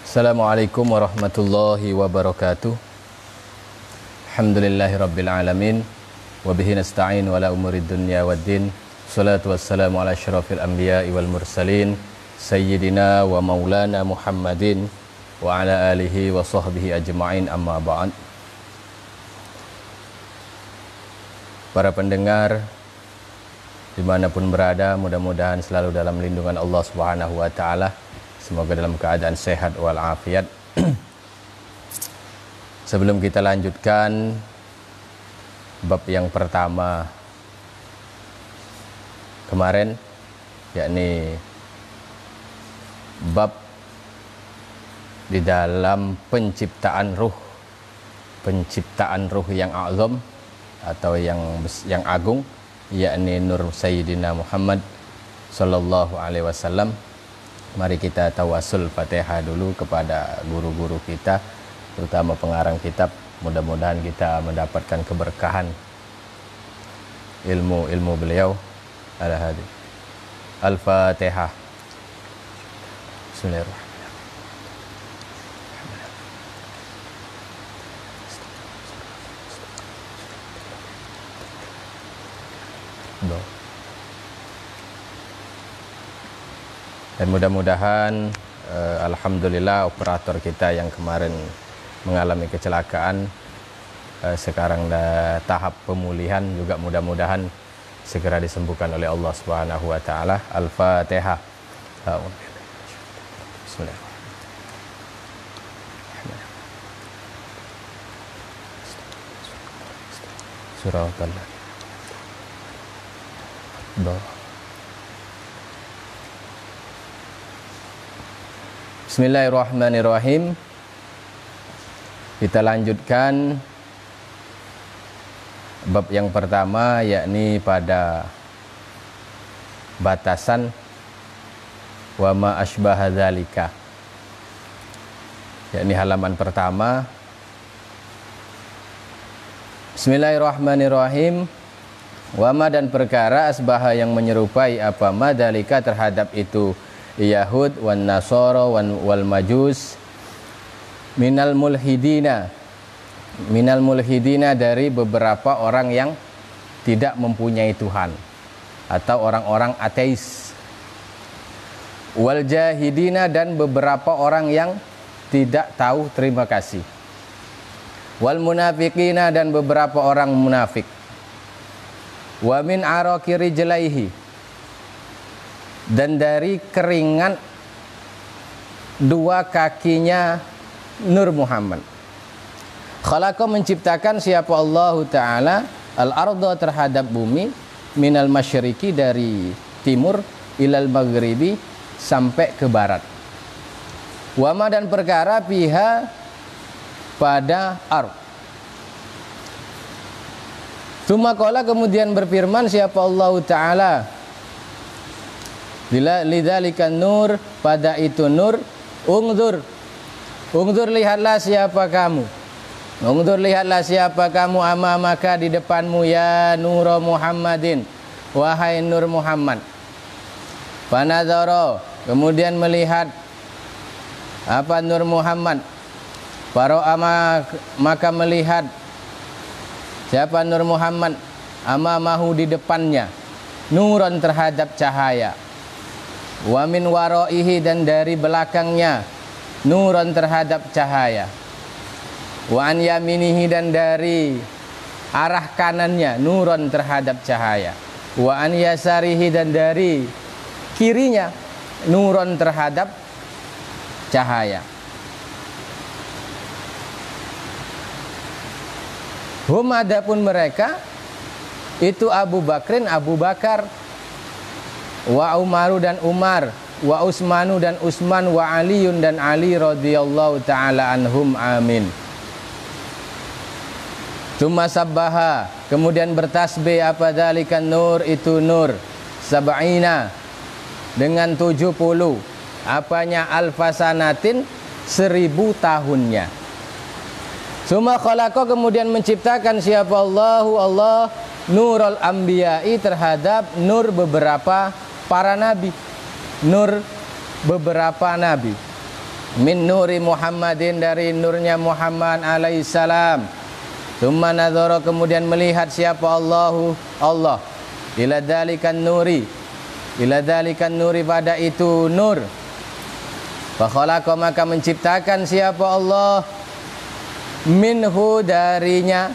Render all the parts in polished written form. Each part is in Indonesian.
Assalamualaikum warahmatullahi wabarakatuh. Alhamdulillahirabbil alamin wa bihi nasta'in wa la umurid dunya waddin. Shalatu wassalamu ala asyrafil anbiya'i wal mursalin sayyidina wa maulana Muhammadin wa ala alihi wa sahbihi ajma'in, amma ba'd. Para pendengar dimanapun berada, mudah-mudahan selalu dalam lindungan Allah Subhanahu wa ta'ala. Semoga dalam keadaan sehat walafiat. Sebelum kita lanjutkan bab yang pertama kemarin, yakni bab di dalam penciptaan ruh yang azam atau yang agung, yakni nur Sayyidina Muhammad sallallahu alaihi wasallam. Mari kita tawasul Fatihah dulu kepada guru-guru kita, terutama pengarang kitab. Mudah-mudahan kita mendapatkan keberkahan ilmu beliau. Al-Hadi. Al-Fatihah. Bismillahirrahmanirrahim. Dan mudah-mudahan alhamdulillah operator kita yang kemarin mengalami kecelakaan sekarang tahap pemulihan juga, mudah-mudahan segera disembuhkan oleh Allah Subhanahu wa taala. Al-Fatihah. Bismillahirrahmanirrahim. Surah Al-Baqarah. Bismillahirrahmanirrahim. Kita lanjutkan bab yang pertama, yakni pada batasan wa ma asbaha dzalika, yakni halaman pertama. Bismillahirrahmanirrahim. Wa ma, dan perkara asbaha yang menyerupai apa ma dzalika terhadap itu Yahud wan Nasara wal Majus minal mulhidina dari beberapa orang yang tidak mempunyai Tuhan atau orang-orang ateis, wal jahidina, dan beberapa orang yang tidak tahu terima kasih, wal munafiqina, dan beberapa orang munafik, wa min araqiri jalaihi, dan dari keringat dua kakinya Nur Muhammad. Khalaqa, menciptakan siapa Allah Ta'ala al-arda, terhadap bumi, minal masyriqi, dari timur, ilal maghribi, sampai ke barat. Wama, dan perkara piha, pada ard. Tsumma qala, kemudian berfirman siapa Allah Ta'ala lidzalika nur, pada itu nur, ungdur, lihatlah siapa kamu, amamaka, di depanmu, ya nur Muhammadin, wahai nur Muhammad. Panadzara, kemudian melihat apa nur Muhammad, maka melihat siapa nur Muhammad, amamahu, di depannya, nuron, terhadap cahaya, wa min waraihi, dan dari belakangnya, nuron, terhadap cahaya, wa an yaminihi, dan dari arah kanannya, nuron, terhadap cahaya, wa an yasarihi, dan dari kirinya, nuron, terhadap cahaya. Hum, adapun mereka itu Abu Bakar, wa Umaru, dan Umar, wa Utsmanu, dan Utsman, wa Aliun, dan Ali radhiyallahu taala anhum, amin. Tsumma sabbaha, kemudian bertasbih apa dzalika nur, itu nur, sab'ina, dengan 70, apanya, alfasanatin, 1000 tahunnya. Tsumma khalaqa, kemudian menciptakan siapa Allah nurul anbiya'i, terhadap nur beberapa para nabi. nur beberapa nabi. Min nuri Muhammadin, dari nurnya Muhammad alaihissalam. Tsumma nadzara, kemudian melihat siapa Allah ila dzalikan nuri, pada itu nur. Fa khalaqa, maka menciptakan siapa Allah minhu darinya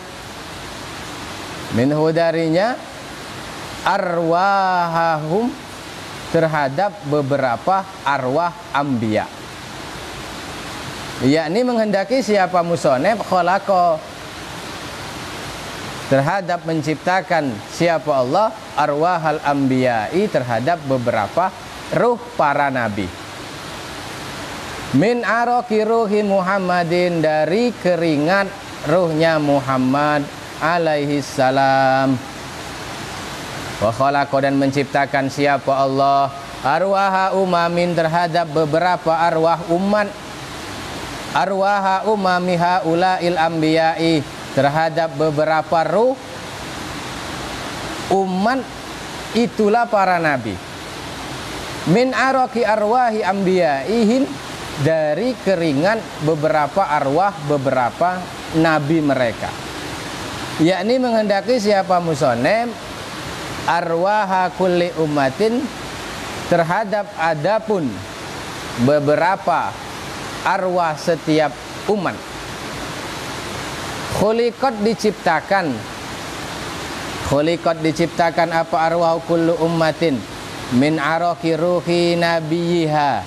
arwahahum, terhadap beberapa arwah anbiya. Yakni menghendaki siapa musonef khalaqa, terhadap menciptakan siapa Allah arwahal anbiya'i, terhadap beberapa ruh para nabi. Min araqi ruhi Muhammadin, dari keringat ruhnya Muhammad alaihi salam. Wa khalaqa, dan menciptakan siapa Allah arwaha umamin, terhadap beberapa arwah umat. Arwaha umami haula'il anbiya'i, terhadap beberapa ruh umat itulah para nabi. Min araqi arwahi anbiya'ihim, dari keringat beberapa arwah beberapa nabi mereka. Yakni menghendaki siapa musonef arwaha kulli ummatin, terhadap adapun beberapa arwah setiap umat. Khuliqat, diciptakan apa arwah kullu ummatin min araqi ruhi nabiyiha,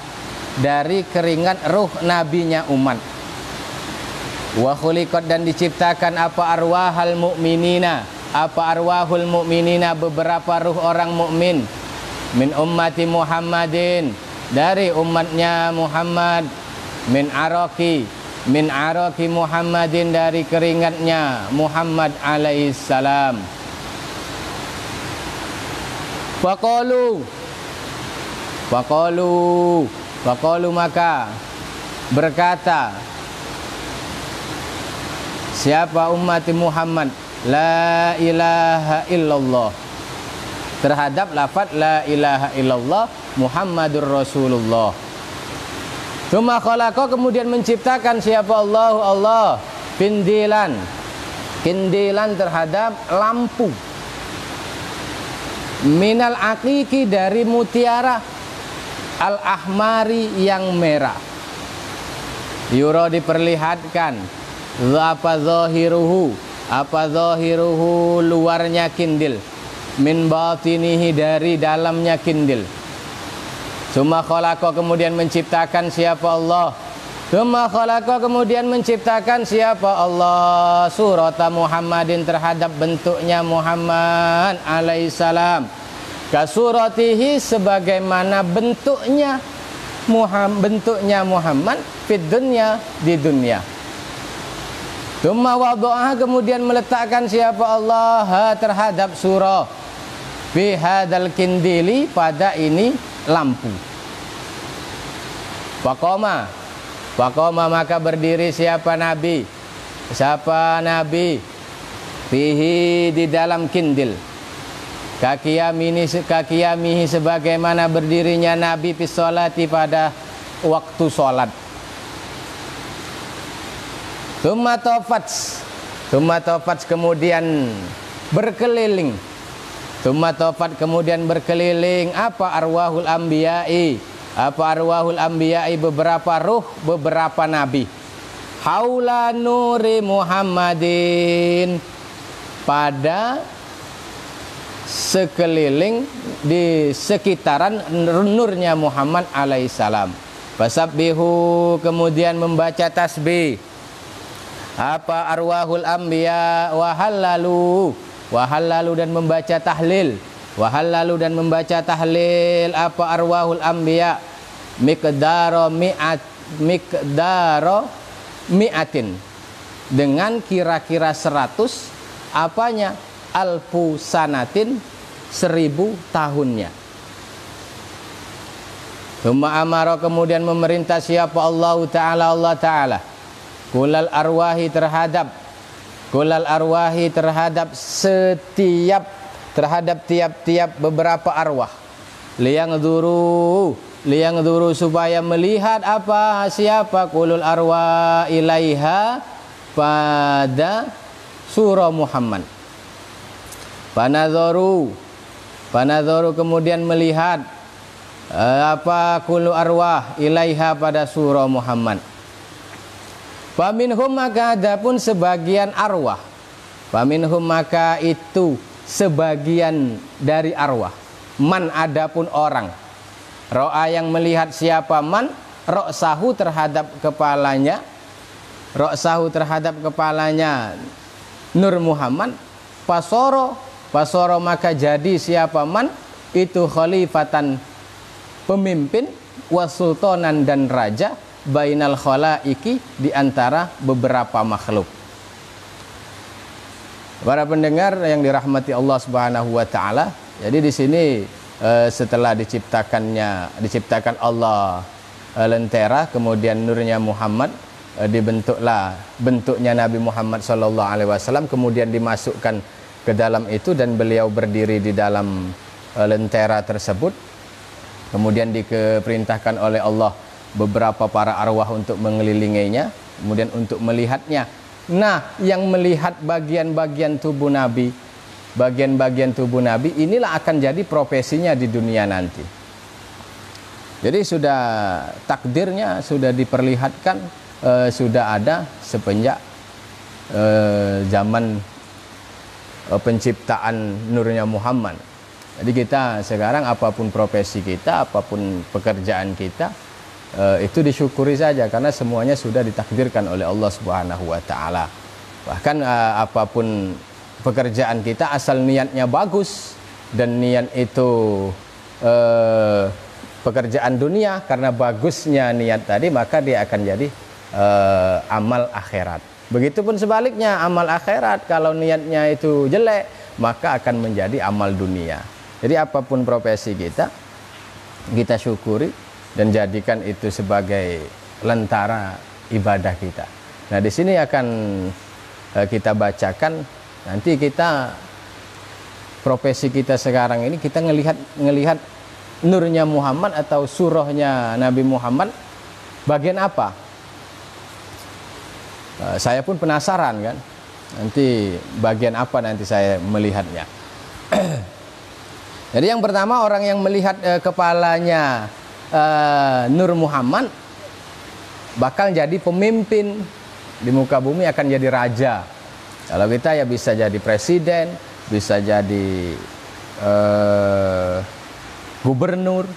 dari keringat ruh nabinya umat. Wa khuliqat, dan diciptakan apa arwahal mu'minina, apa arwahul mu'minina, beberapa ruh orang mukmin. Min ummati Muhammadin, dari umatnya Muhammad. Min araqi Muhammadin, dari keringatnya Muhammad alaihissalam. Faqalu, maka berkata siapa umat Muhammad la ilaha illallah, terhadap lafaz la ilaha illallah Muhammadur Rasulullah. Tsumma khalaqa, kemudian menciptakan siapa Allah kindilan terhadap lampu. Minal aqiqi, dari mutiara. Al ahmari, yang merah. Yura, diperlihatkan. Apa zahiruhu, luarnya kindil. Min batinihi, dari dalamnya kindil. Tsumma khalaqa, kemudian menciptakan siapa Allah. Tsumma khalaqa, kemudian menciptakan siapa Allah surata Muhammadin, terhadap bentuknya Muhammad alaihissalam. Kasuratihi, sebagaimana bentuknya Muhammad fid dunya, di dunia. Tsumma wada'aha, kemudian meletakkan siapa Allah terhadap surah fi hadzal kindili, pada ini lampu. Faqama, maka berdiri siapa nabi fihi, di dalam kindil. Kakiyamihi, sebagaimana berdirinya nabi fi sholati, pada waktu sholat. Tsumma tafat, kemudian berkeliling. Kemudian berkeliling apa arwahul anbiya'i, beberapa ruh beberapa nabi. Haula nuri Muhammadin, pada sekeliling, di sekitaran nurnya Muhammad alaihissalam. Fasabbihu, kemudian membaca tasbih apa arwahul anbiya, wahallalu, dan membaca tahlil. Dan membaca tahlil apa arwahul anbiya miqdaro mi'atin, dengan kira-kira 100 apanya alfu sanatin, 1000 tahunnya. Tsumma amara, kemudian memerintah siapa Allah Ta'ala kulal arwahi, terhadap tiap-tiap beberapa arwah. liyangduru supaya melihat apa siapa kulul arwah ilaiha pada surah Muhammad. Panadharu kemudian melihat apa kulul arwah ilaiha pada surah Muhammad. Faminhum maka adapun sebagian arwah, faminhum maka itu sebagian dari arwah, man adapun orang, ro'a yang melihat siapa man, ro'sahu terhadap kepalanya, ro'sahu terhadap kepalanya Nur Muhammad, pasoro maka jadi siapa man itu khalifatan pemimpin, wasultanan dan raja, bainal khalaiki di antara beberapa makhluk. Para pendengar yang dirahmati Allah Subhanahu wa taala, jadi di sini setelah diciptakan Allah lentera, kemudian nurnya Muhammad, dibentuklah bentuknya Nabi Muhammad sallallahu alaihi wasallam, kemudian dimasukkan ke dalam itu dan beliau berdiri di dalam lentera tersebut. Kemudian diperintahkan oleh Allah beberapa para arwah untuk mengelilinginya, kemudian untuk melihatnya. Nah, yang melihat bagian-bagian tubuh Nabi, inilah akan jadi profesinya di dunia nanti. Jadi sudah takdirnya sudah diperlihatkan, sudah ada sepenjak zaman penciptaan nurnya Muhammad. Jadi kita sekarang apapun profesi kita, apapun pekerjaan kita, itu disyukuri saja karena semuanya sudah ditakdirkan oleh Allah Subhanahu wa taala. Bahkan apapun pekerjaan kita asal niatnya bagus dan niat itu pekerjaan dunia, karena bagusnya niat tadi maka dia akan jadi amal akhirat. Begitupun sebaliknya, amal akhirat kalau niatnya itu jelek maka akan menjadi amal dunia. Jadi apapun profesi kita syukuri dan jadikan itu sebagai lentera ibadah kita. Nah, di sini akan kita bacakan, nanti kita profesi kita sekarang ini kita ngelihat nurnya Muhammad atau surahnya Nabi Muhammad bagian apa? Saya pun penasaran kan, nanti bagian apa nanti saya melihatnya. Jadi yang pertama, orang yang melihat kepalanya Nur Muhammad bakal jadi pemimpin di muka bumi, akan jadi raja. Kalau kita ya bisa jadi presiden, bisa jadi gubernur,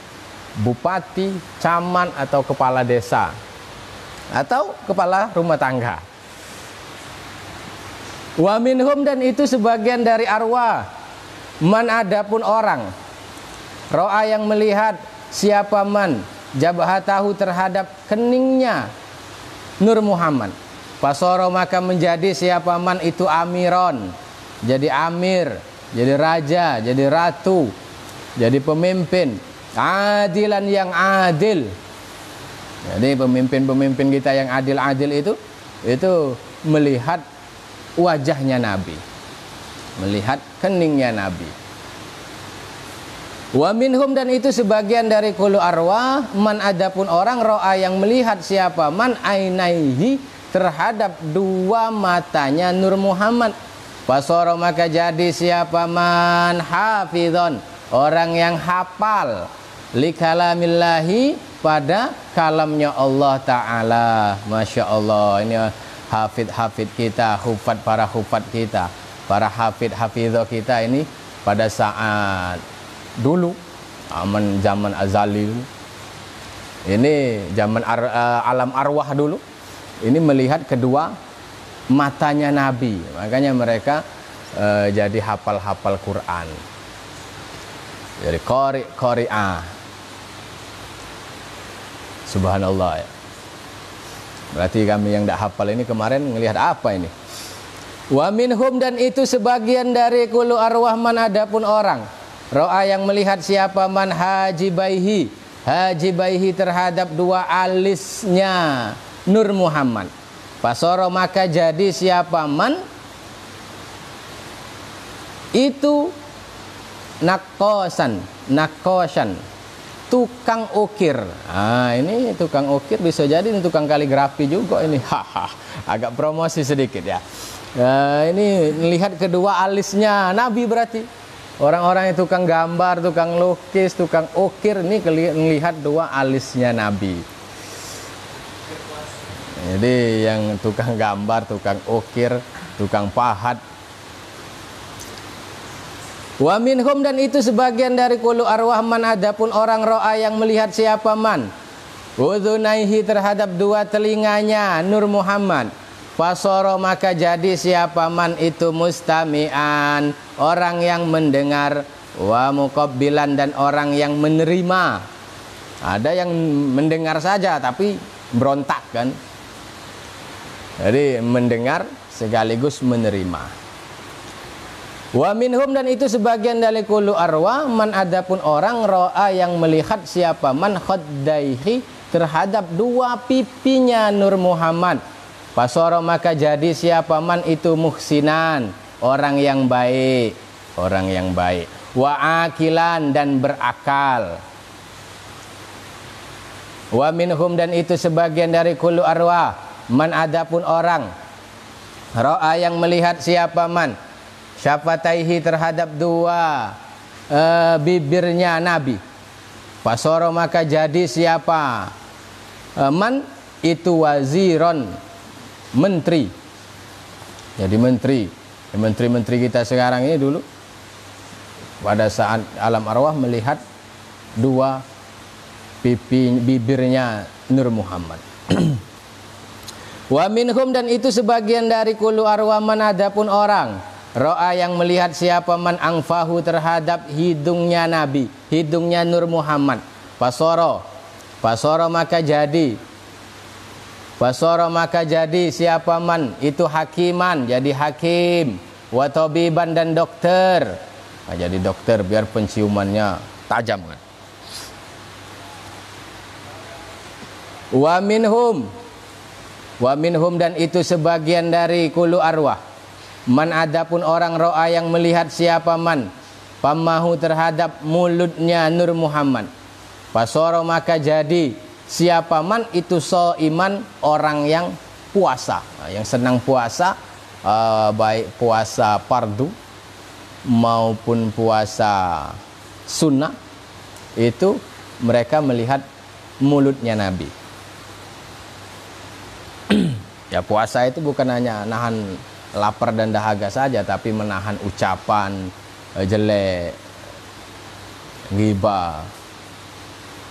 bupati, camat atau kepala desa atau kepala rumah tangga. Wa minhum dan itu sebagian dari arwah, man adapun orang, ro'a yang melihat siapa man jabhatahu terhadap keningnya Nur Muhammad, pasoro maka menjadi siapa man itu amiron, jadi amir, jadi raja, jadi ratu, jadi pemimpin, adilan yang adil. Jadi pemimpin-pemimpin kita yang adil-adil itu melihat wajahnya Nabi, melihat keningnya Nabi. Wa minhum dan itu sebagian dari kulu arwah, man adapun orang ro'a yang melihat siapa man ainaihi terhadap dua matanya Nur Muhammad, pasoro maka jadi siapa man hafidhon, orang yang hafal likalamillahi pada kalamnya Allah Ta'ala. Masya Allah, ini hafid-hafid kita, para hufad kita, para hafid-hafidho kita ini pada saat dulu, zaman azali, ini zaman alam arwah dulu, ini melihat kedua matanya Nabi, makanya mereka jadi hafal-hafal Quran, jadi qari'ah. Subhanallah ya. Berarti kami yang tidak hafal ini kemarin ngelihat apa ini? Wa minhum dan itu sebagian dari kulu arwah man adapun orang, ro'a yang melihat siapa man hajibaihi terhadap dua alisnya Nur Muhammad, pasoro maka jadi siapa man itu nakosan, tukang ukir. Ini tukang ukir, bisa jadi ini tukang kaligrafi juga ini. Agak promosi sedikit ya. Ini lihat kedua alisnya Nabi berarti. Orang-orang yang tukang gambar, tukang lukis, tukang ukir, ini melihat dua alisnya Nabi. Jadi yang tukang gambar, tukang ukir, tukang pahat. Wa minhum, dan itu sebagian dari kulu arwah man, adapun orang ro'a yang melihat siapa man udhunaihi, terhadap dua telinganya Nur Muhammad, fasoro, maka jadi siapa man itu mustami'an, orang yang mendengar, wa muqabbilan, dan orang yang menerima. Ada yang mendengar saja tapi berontak kan. Jadi mendengar sekaligus menerima. Wa minhum, dan itu sebagian dari kulu arwah man, adapun orang ro'a yang melihat siapa man khaddaihi, terhadap dua pipinya Nur Muhammad, fasoro, maka jadi siapa man itu muhsinan, orang yang baik, orang yang baik, wa akilan, dan berakal. Wa minhum, dan itu sebagian dari kulu arwah man, adapun orang ro'a yang melihat siapa man syafataihi, terhadap dua bibirnya Nabi, fasoro, maka jadi siapa man itu waziron, menteri. Jadi menteri kita sekarang ini dulu pada saat alam arwah melihat dua bibirnya Nur Muhammad. Wa minhum, dan itu sebagian dari kulu arwah man, adapun orang ro'a yang melihat siapa man angfahu, terhadap hidungnya Nabi, hidungnya Nur Muhammad, fasoro, maka jadi, fasoro, maka jadi siapa man itu hakiman, jadi hakim, wa tabiban, dan dokter. Jadi dokter biar penciumannya tajam kan. Wa minhum, dan itu sebagian dari kulu arwah man, adapun orang ro'a yang melihat siapa man pamahu, terhadap mulutnya Nur Muhammad, fasoro, maka jadi siapa man itu iman, orang yang puasa, yang senang puasa, baik puasa fardu maupun puasa sunnah, itu mereka melihat mulutnya Nabi. Ya, puasa itu bukan hanya nahan lapar dan dahaga saja, tapi menahan ucapan jelek, ghibah,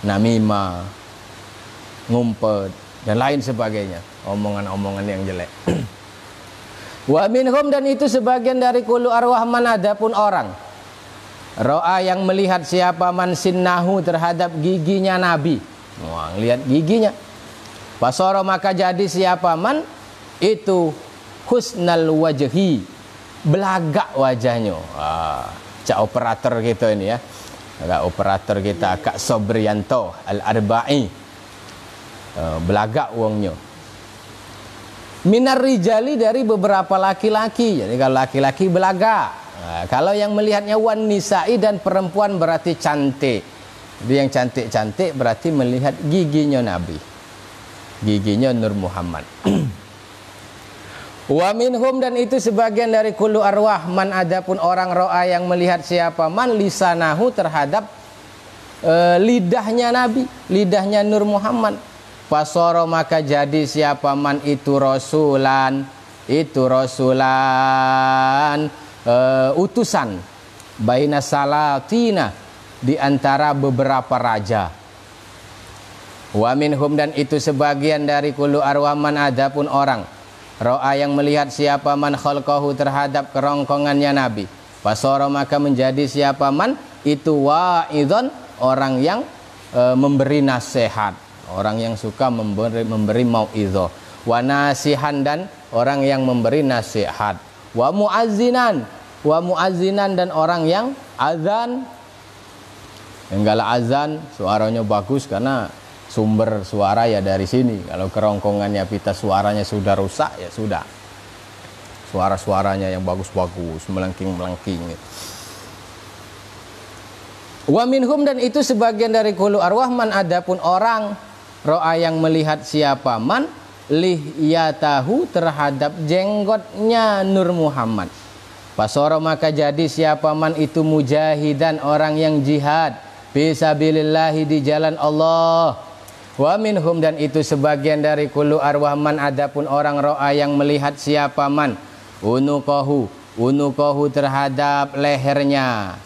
namimah, ngumpet, dan lain sebagainya, omongan-omongan yang jelek. Wa minhum, dan itu sebagian dari kulu arwah man, adapun orang ro'a yang melihat siapa man sinnahu, terhadap giginya Nabi. Wah, lihat giginya. Fasoro, maka jadi siapa man itu husnal wajhi, belagak wajahnya. Cak operator kita ini ya, Kak operator kita Kak Sobrianto Al-Arba'i, belagak wongnya. Minar rijali, dari beberapa laki-laki. Jadi kalau laki-laki belagak, kalau yang melihatnya wan nisa'i, dan perempuan berarti cantik. Jadi yang cantik-cantik berarti melihat giginya Nabi, giginya Nur Muhammad. Wa minhum, dan itu sebagian dari kulu arwah man, adapun orang ro'a yang melihat siapa man lisanahu, terhadap lidahnya Nabi, lidahnya Nur Muhammad, fasoro, maka jadi siapa man itu rasulan, utusan, baina salatina, di antara beberapa raja. Wa minhum, dan itu sebagian dari kulu arwah man, adapun orang ro'a yang melihat siapa man khalqahu, terhadap kerongkongannya Nabi, fasoro, maka menjadi siapa man itu wa'idhon, orang yang memberi nasihat, orang yang suka memberi mau'idhah, wa nasihan, dan orang yang memberi nasihat, wa muazzinan, dan orang yang azan. Enggak azan suaranya bagus karena sumber suara ya dari sini. Kalau kerongkongannya pita suaranya sudah rusak, ya sudah, suara-suaranya yang bagus-bagus melengking-melengking. Wa minhum, dan itu sebagian dari kullu arwah, man adapun orang ro'a yang melihat siapa man lihyatahu terhadap jenggotnya Nur Muhammad. Fasara maka jadi siapa man itu mujahidan, orang yang jihad fisabilillahi di jalan Allah. Wa minhum, dan itu sebagian dari kullu arwah man adapun orang ro'a yang melihat siapa man unuqahu terhadap lehernya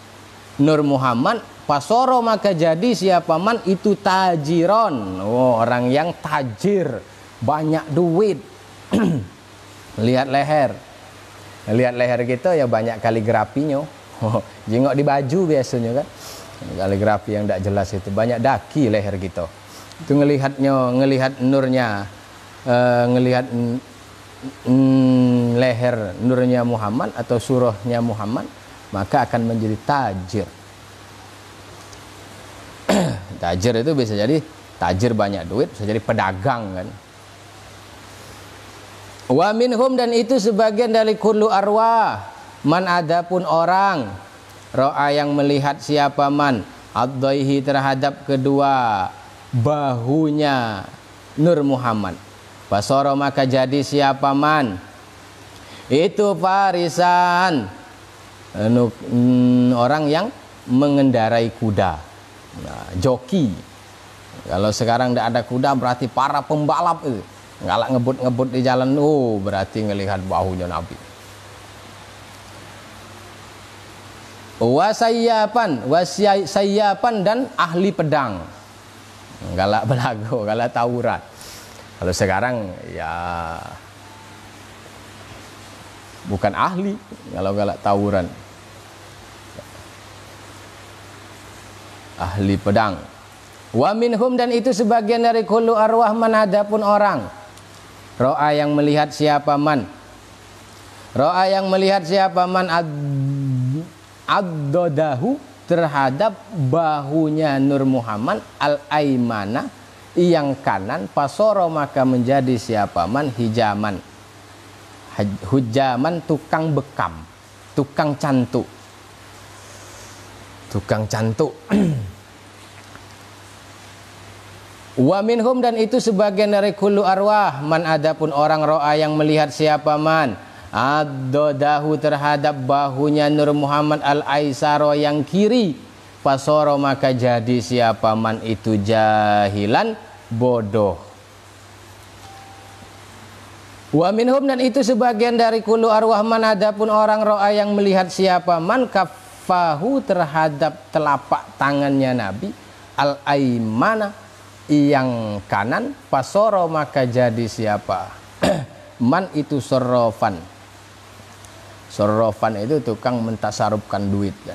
Nur Muhammad. Fasara maka jadi siapa man itu tajiron, orang yang tajir, banyak duit. Lihat leher kita ya banyak kaligrafinya. Jengok di baju biasanya kan, kaligrafi yang tidak jelas itu, banyak daki leher kita. Itu ngelihat nurnya, ngelihat leher nurnya Muhammad atau surahnya Muhammad, maka akan menjadi tajir. Tajir itu bisa jadi tajir banyak duit, bisa jadi pedagang kan. Wa minhum, dan itu sebagian dari kullu arwah man adapun orang ro'a yang melihat siapa man ad-dhaihi terhadap kedua bahunya Nur Muhammad. Fasara maka jadi siapa man itu farisan, orang yang mengendarai kuda. Nah, joki. Kalau sekarang tidak ada kuda berarti para pembalap itu ngalak ngebut di jalan, berarti ngelihat bahunya Nabi. Wasayyapan dan ahli pedang, galak belago, galak tawuran. Kalau sekarang ya bukan ahli kalau galak tawuran, ahli pedang. Wa minhum, dan itu sebagian dari kullu arwah man adapun orang ro'a yang melihat siapa man ad-dodahu terhadap bahunya Nur Muhammad al-aimana yang kanan. Fasara maka menjadi siapa man hujaman tukang bekam, tukang cantuk. Wa minhum, dan itu sebagian dari kullu arwah man adapun orang ro'a yang melihat siapa man ad-dodahu terhadap bahunya Nur Muhammad al-aisaro yang kiri. Fasara maka jadi siapa man itu jahilan, bodoh. Wa minhum, dan itu sebagian dari kullu arwah man adapun orang ro'a yang melihat siapa man kafahu terhadap telapak tangannya Nabi al-aimana yang kanan. Fasara maka jadi siapa man itu sorrofan itu tukang mentasarufkan duit kan.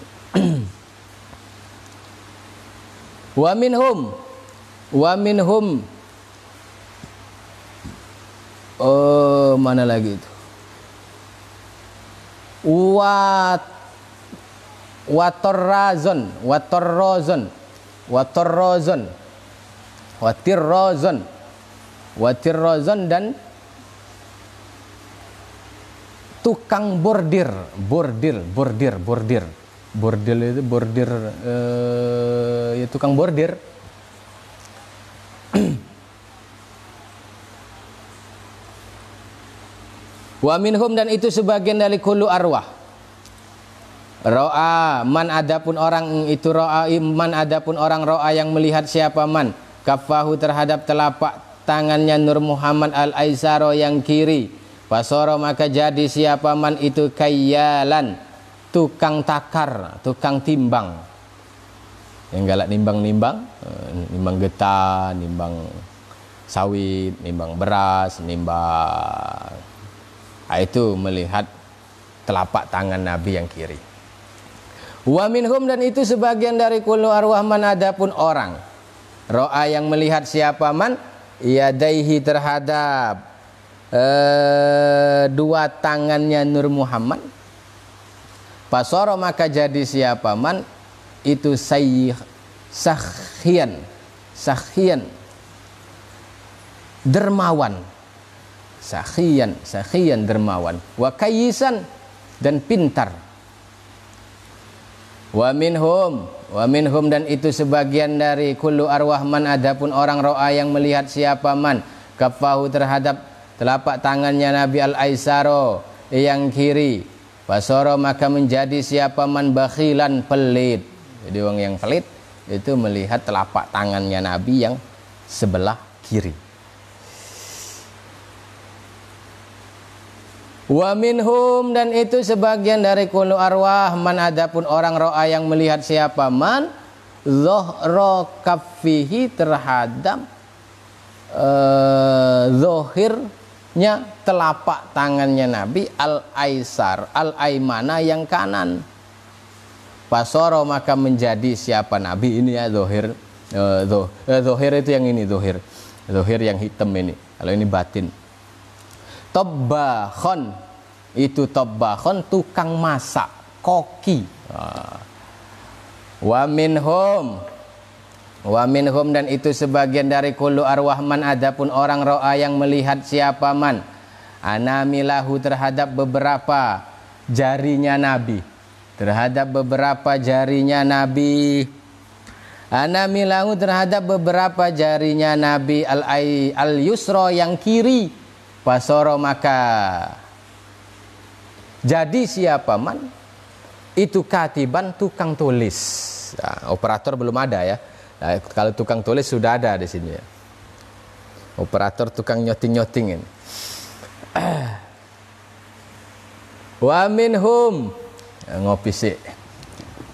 Wa minhum mana lagi itu watirrozon dan tukang bordir itu bordir ya tukang bordir. Wa minhum, dan itu sebagian dari kullu arwah ro'a man adapun orang itu ro'a man adapun orang ro'a yang melihat siapa man kafahu terhadap telapak tangannya Nur Muhammad al-aisaro yang kiri. Fasara maka jadi siapa man itu kayyalan, tukang takar, tukang timbang, yang galak nimbang getah, nimbang sawit, nimbang beras, nimbang. Itu melihat telapak tangan Nabi yang kiri. Wa minhum, dan itu sebagian dari kullu arwah man adapun orang ro'a yang melihat siapa man yadaihi terhadap dua tangannya Nur Muhammad. Fasara maka jadi siapa man itu sakhian dermawan, sakhian dermawan, wa kayyisan dan pintar, Wa minhum dan itu sebagian dari kullu arwah man, adapun orang ro'a yang melihat siapa man kafahu terhadap telapak tangannya Nabi al-aisaro yang kiri, fasoro maka menjadi siapa man bakhilan pelit. Jadi orang yang pelit itu melihat telapak tangannya Nabi yang sebelah kiri. Wa minhum dan itu sebagian dari kullu arwah man, adapun orang ro'a yang melihat siapa man zohro kaffihi terhadap zohirnya telapak tangannya Nabi al-aisar al-aimana yang kanan. Pasoro maka menjadi siapa Nabi ini ya zohir. Zohir itu yang ini zohir yang hitam ini, kalau ini batin. Tobbahon itu tobbahon tukang masak, koki. Wa minhum dan itu sebagian dari kullu arwahman, adapun orang ro'a yang melihat siapa man anamilahu terhadap beberapa jarinya Nabi, anamilahu terhadap beberapa jarinya Nabi al-yusra yang kiri. Pasoro maka jadi siapa man itu katiban tukang tulis. Nah, operator belum ada ya. Nah, kalau tukang tulis sudah ada di sini ya. Operator tukang nyoting-nyoting ini. Wa minhum ngopi sih.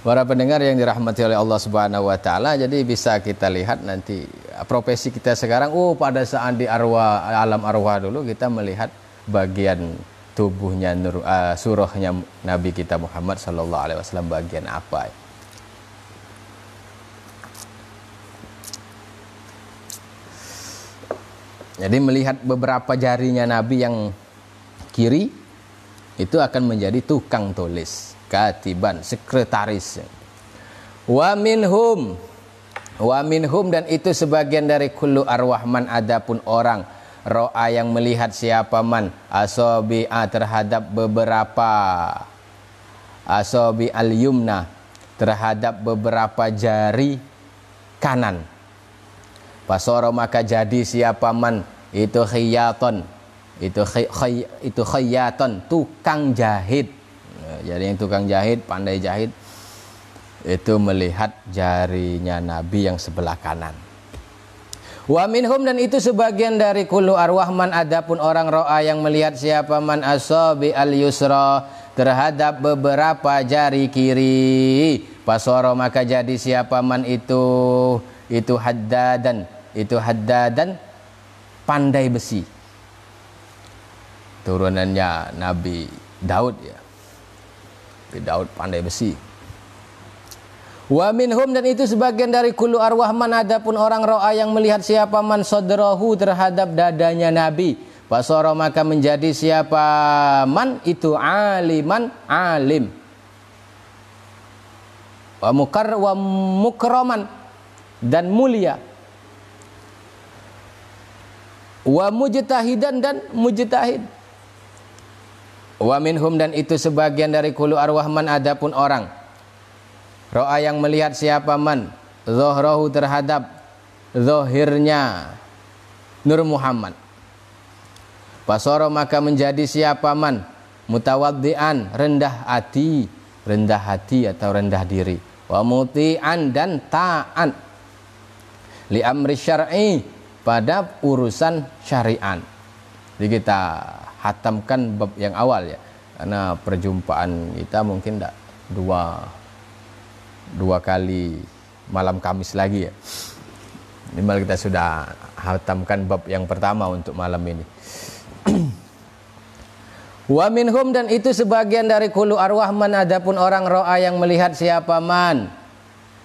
Para pendengar yang dirahmati oleh Allah Subhanahu wa taala, jadi bisa kita lihat nanti profesi kita sekarang. Pada saat di alam arwah dulu kita melihat bagian tubuhnya surahnya Nabi kita Muhammad sallallahu alaihi wasallam bagian apa. Jadi melihat beberapa jarinya Nabi yang kiri itu akan menjadi tukang tulis, katiban, sekretaris. Wa minhum dan itu sebagian dari kullu arwahman, adapun orang ro'a yang melihat siapa man asobi'a terhadap beberapa asobi al-yumna terhadap beberapa jari kanan. Pasoro maka jadi siapa man itu khiyaton, itu khiyaton, tukang jahit. Jadi yang tukang jahit, pandai jahit, itu melihat jarinya Nabi yang sebelah kanan. Wa minhum dan itu sebagian dari kullu arwahman, adapun orang ro'a yang melihat siapa man asabi al-yusra terhadap beberapa jari kiri. Pasoro maka jadi siapa man itu haddadan pandai besi, turunannya Nabi Daud ya. Daud pandai besi. Wa minhum dan itu sebagian dari kullu arwahman, adapun orang ro'a yang melihat siapa man sadrahu terhadap dadanya Nabi. Pasoro maka menjadi siapa man itu aliman, alim. Wa mukraman dan mulia. Wa mujtahidan dan mujtahid. Wa minhum dan itu sebagian dari kullu arwahman, adapun orang ro'a yang melihat siapa man zohrohu terhadap zohirnya Nur Muhammad. Pasoro maka menjadi siapa man mutawaddian, rendah hati atau rendah diri. Wa muti'an dan ta'an li amri syar'i pada urusan syariat. Jadi kita hatamkan bab yang awal ya, karena perjumpaan kita mungkin tidak dua kali malam Kamis lagi ya. Minimal kita sudah hatamkan bab yang pertama untuk malam ini. Wa minhum dan itu sebagian dari kullu arwahman, adapun orang ro'a yang melihat siapa man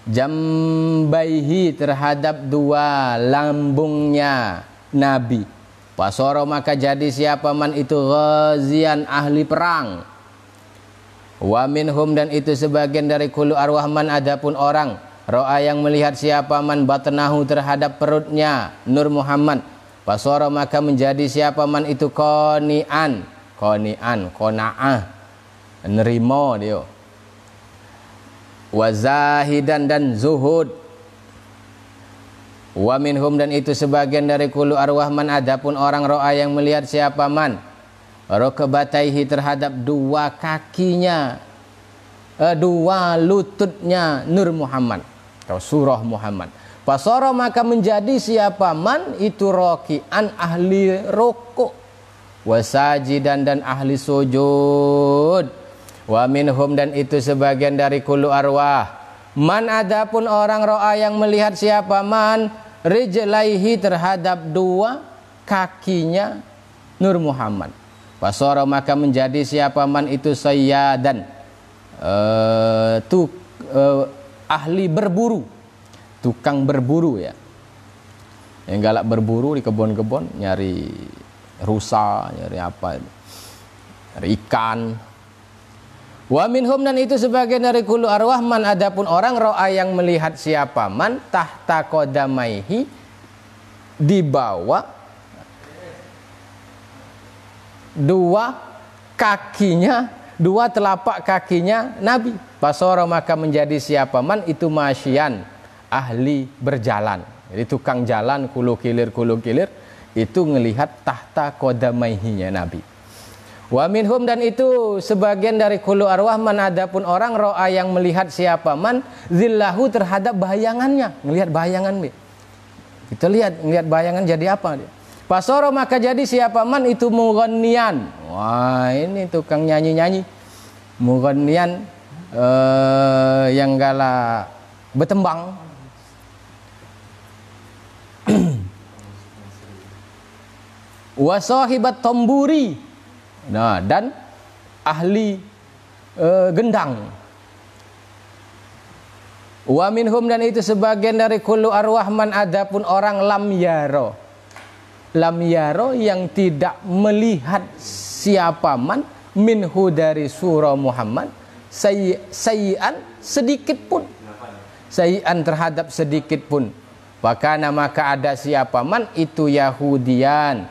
jambaihi terhadap dua lambungnya Nabi. Pasoro maka jadi siapa man itu ghazian, ahli perang. Wa minhum dan itu sebagian dari kullu arwahman, adapun orang ro'a yang melihat siapa man batnahu terhadap perutnya Nur Muhammad. Pasoro maka menjadi siapa man itu qani'an, kona'ah, nerimo dia. wa zahidan dan zuhud. Wa minhum dan itu sebagian dari kullu arwah man, adapun orang ro'a yang melihat siapa man rakabataihi terhadap dua kakinya, dua lututnya Nur Muhammad atau surah Muhammad. Fasara maka menjadi siapa man itu roki'an ahli rukuk, wasajidan dan ahli sujud. Wa minhum dan itu sebagian dari kullu arwah man, adapun orang ro'a yang melihat siapa man rijlaihi terhadap dua kakinya Nur Muhammad. Fasara maka menjadi siapa man itu sayyadan, ahli berburu, tukang berburu ya, yang galak berburu di kebun-kebun nyari rusa, nyari apa, nyari ikan. Wa minhum dan itu sebagian dari kullu arwah man, adapun orang ro'a yang melihat siapa man tahta qadamaihi di bawah dua kakinya, dua telapak kakinya Nabi. Fasara maka menjadi siapa man itu masyian, ahli berjalan. Jadi tukang jalan kulu kilir itu ngelihat tahta qadamaihinya Nabi. Wa minhum dan itu sebagian dari kullu arwah man, adapun orang ro'a yang melihat siapa man zillahu terhadap bayangannya, ngelihat bayangan dia. Kita lihat ngelihat bayangan jadi apa dia. Fasara maka jadi siapa man itu mughanniyan. Wah, ini tukang nyanyi-nyanyi. Mughanniyan yang galak bertembang. Wa sahibat tamburi. Nah, dan ahli gendang. Wa minhum dan itu sebagian dari kullu arwah man, adapun orang lam yaro yang tidak melihat siapa man minhu dari surah Muhammad sayyi'an sedikit pun, sayyi'an terhadap sedikit pun. Fakana maka ada siapa man itu Yahudian,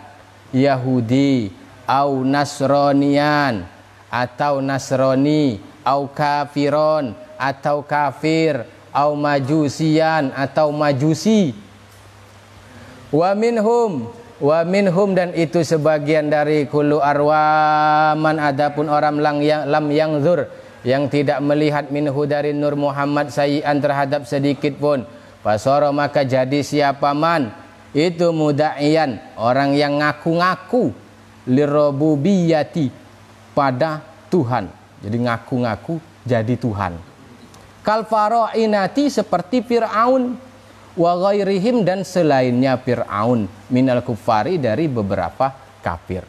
Yahudi, au nasronian atau nasroni, au kafiron atau kafir, au majusian atau majusi. Wa minhum dan itu sebagian dari kullu arwaman, adapun orang lam yangzur yang tidak melihat minhu dari Nur Muhammad sayyi'an terhadap sedikit pun. Fasara maka jadi siapa man itu mudaiyan, orang yang ngaku-ngaku lirububiyati pada Tuhan. Jadi ngaku-ngaku jadi Tuhan. Kal farainati seperti Fir'aun wa ghairihim dan selainnya Fir'aun minal kufari dari beberapa kafir.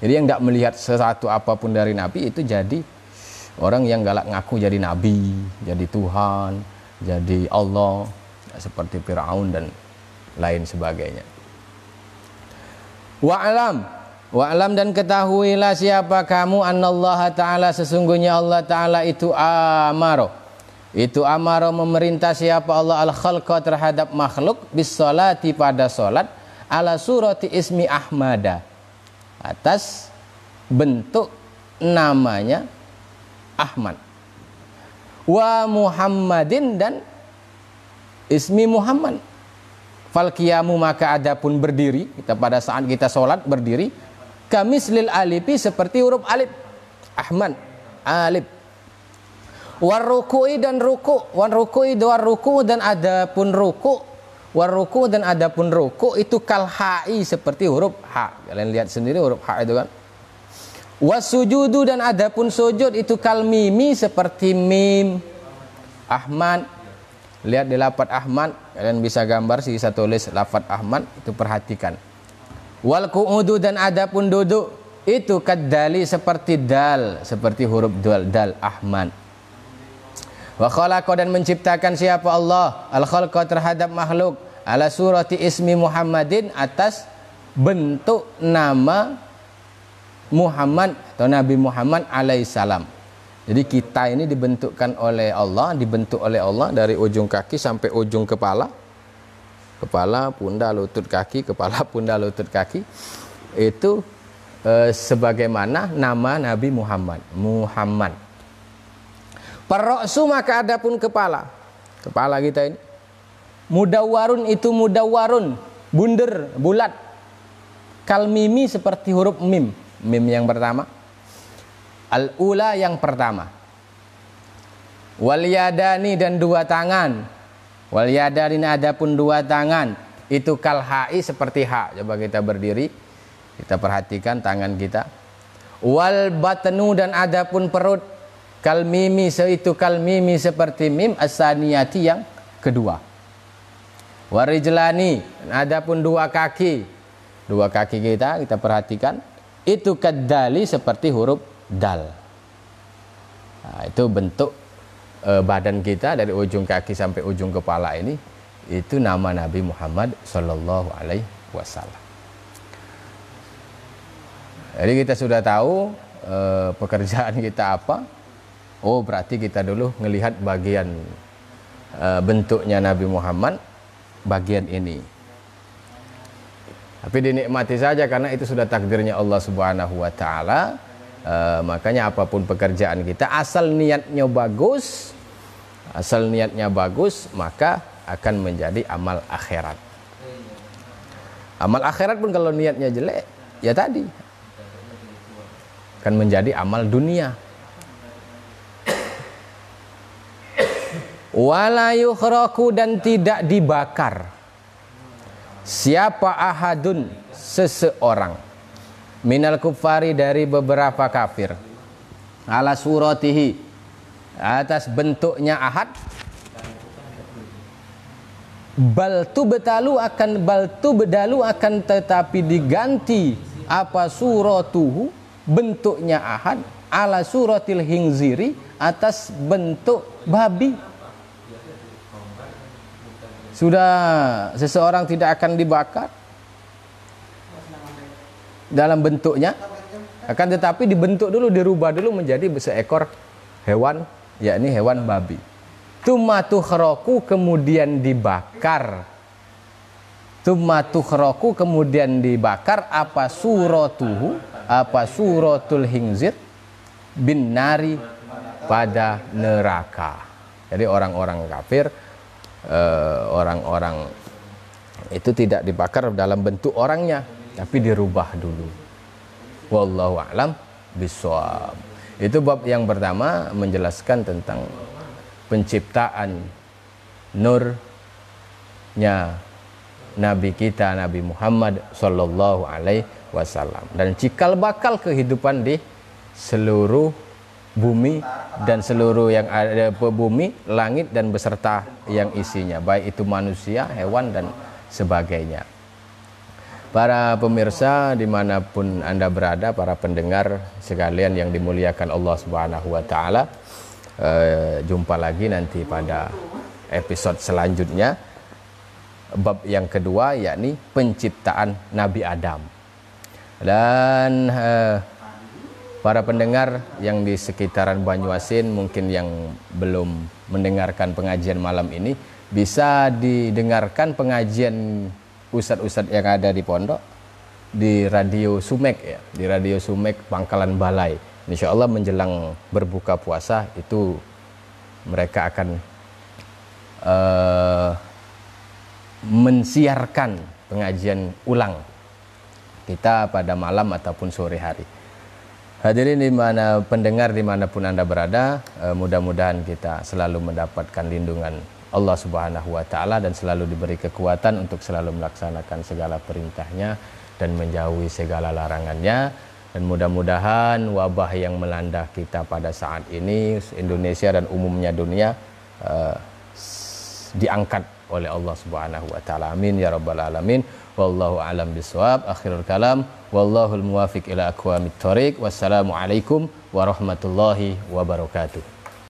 Jadi yang tidak melihat sesuatu apapun dari Nabi itu jadi orang yang galak ngaku jadi Nabi, jadi Tuhan, jadi Allah, seperti Fir'aun dan lain sebagainya. Wa'alam dan ketahuilah siapa kamu annallaha ta'ala sesungguhnya Allah ta'ala itu amaro memerintah siapa Allah al-khalqa terhadap makhluk bis sholati pada solat ala surati ismi Ahmada atas bentuk namanya Ahmad, wa Muhammadin dan ismi Muhammad. Fal qiyamu maka adapun berdiri, kita pada saat kita sholat berdiri, kamislil alifi seperti huruf alif, Ahmad, alif. Warruku'i dan ruku, warruku'i dan adapun ruku, warruku dan adapun ruku itu kal ha'i seperti huruf ha. Kalian lihat sendiri huruf ha itu kan. Wasujudu dan adapun sujud itu kal mimi seperti mim. Ahmad. Lihat di lafaz Ahmad, kalian bisa gambar, bisa tulis lafaz Ahmad, itu perhatikan. Wal qu'udu dan adapun duduk itu kadali seperti dal, seperti huruf dal Ahmad. Wa khalaqa dan menciptakan siapa Allah al-khalqa terhadap makhluk ala surati ismi Muhammadin atas bentuk nama Muhammad atau Nabi Muhammad alaihissalam. Jadi kita ini dibentuk oleh Allah dari ujung kaki sampai ujung kepala. Kepala, pundak, lutut kaki, kepala, pundak, lutut kaki. Itu sebagaimana nama Nabi Muhammad. Paroksu maka adapun kepala. Kepala kita ini. Mudawwarun itu mudawwarun, bunder, bulat. Kal mimi seperti huruf mim. Mim yang pertama. Al-ula yang pertama. Wal yadani dan dua tangan. Wal yadani adapun dua tangan. Itu kal ha'i seperti ha. Coba kita berdiri. Kita perhatikan tangan kita. Wal batnu dan adapun perut. Kal mimi itu kal mimi seperti mim as-saniyati yang kedua. Warijlani adapun dua kaki. Dua kaki kita perhatikan itu kadali seperti huruf dal. Nah, itu bentuk badan kita dari ujung kaki sampai ujung kepala ini, itu nama Nabi Muhammad sallallahu alaihi wasallam. Jadi kita sudah tahu pekerjaan kita apa. Oh, berarti kita dulu ngelihat bagian bentuknya Nabi Muhammad, bagian ini. Tapi dinikmati saja karena itu sudah takdirnya Allah Subhanahu wa taala. Makanya apapun pekerjaan kita, asal niatnya bagus, maka akan menjadi amal akhirat. Amal akhirat pun kalau niatnya jelek, ya tadi akan menjadi amal dunia. Wala yukhraqu dan tidak dibakar. Siapa ahadun seseorang minal kuffari dari beberapa kafir ala suratihi atas bentuknya ahad baltu bedalu akan tetapi diganti apa suratuhu bentuknya ahad ala suratil hinziri atas bentuk babi. Sudah seseorang tidak akan dibakar dalam bentuknya, akan tetapi dibentuk dulu, dirubah dulu menjadi seekor hewan, yakni hewan babi. Tsumma tukhraku kemudian dibakar. Tsumma tukhraku kemudian dibakar apa suratuhu, apa suratul hinzir bin nari pada neraka. Jadi orang-orang kafir, orang-orang itu tidak dibakar dalam bentuk orangnya, tapi dirubah dulu. Wallahu a'lam bishawab. Itu bab yang pertama, menjelaskan tentang penciptaan nurnya Nabi kita Nabi Muhammad sallallahu alaihi wasallam dan cikal bakal kehidupan di seluruh bumi dan seluruh yang ada bumi, langit dan beserta yang isinya, baik itu manusia, hewan dan sebagainya. Para pemirsa dimanapun Anda berada, para pendengar sekalian yang dimuliakan Allah Subhanahu wa taala, jumpa lagi nanti pada episode selanjutnya, bab yang kedua, yakni penciptaan Nabi Adam. Dan para pendengar yang di sekitaran Banyuasin mungkin yang belum mendengarkan pengajian malam ini, bisa didengarkan pengajian ustadz-ustadz yang ada di pondok di Radio Sumek ya, di Radio Sumek Pangkalan Balai. Insya Allah menjelang berbuka puasa itu mereka akan mensiarkan pengajian ulang kita pada malam ataupun sore hari. Hadirin pendengar dimanapun Anda berada, mudah-mudahan kita selalu mendapatkan lindungan Allah Subhanahu wa taala dan selalu diberi kekuatan untuk selalu melaksanakan segala perintahnya dan menjauhi segala larangannya. Dan mudah-mudahan wabah yang melanda kita pada saat ini, Indonesia dan umumnya dunia, diangkat oleh Allah Subhanahu wa taala. Amin ya rabbal alamin. Wallahu a'lam bishawab. Akhirul kalam, wallahul muwafiq ila aqwamit thoriq. Wassalamualaikum warahmatullahi wabarakatuh.